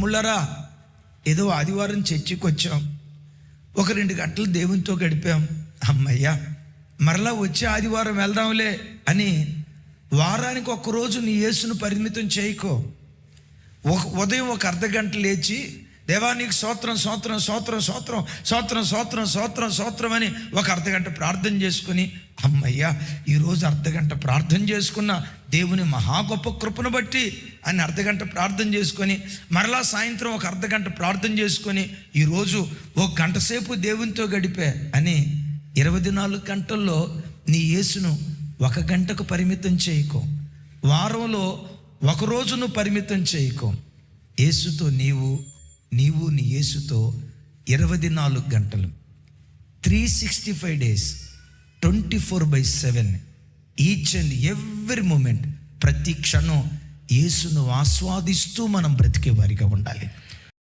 తమ్ముళ్ళారా, ఏదో ఆదివారం చర్చికి వచ్చాం, 1-2 గంటలు దేవునితో గడిపాం, అమ్మయ్యా మరలా వచ్చే ఆదివారం వెళ్దాంలే అని వారానికి ఒక్కరోజు నీ యేసును పరిమితం చేయకో. ఉదయం 1 అర్ధగంట లేచి దేవా నీకు స్తోత్రం స్తోత్రం స్తోత్రం స్తోత్రం స్తోత్రం స్తోత్రం స్తోత్రం స్తోత్రం అని 1 అర్ధగంట ప్రార్థన చేసుకుని, అమ్మయ్యా ఈరోజు అర్ధగంట ప్రార్థన చేసుకున్న దేవుని మహా గొప్ప కృపను బట్టి అని అర్ధగంట ప్రార్థన చేసుకొని, మరలా సాయంత్రం 1 అర్ధగంట ప్రార్థన చేసుకొని, ఈరోజు 1 గంట సేపు దేవునితో గడిపే అని 24 గంటల్లో నీ యేసును 1 గంటకు పరిమితం చేయకో. వారంలో 1 రోజును పరిమితం చేయకో. యేసుతో నీవు నీ యేసుతో 24 గంటలు, 365 days, 24/7, each and every moment, ప్రతి క్షణం యేసును ఆస్వాదిస్తూ మనం బ్రతికే వారిగా ఉండాలి.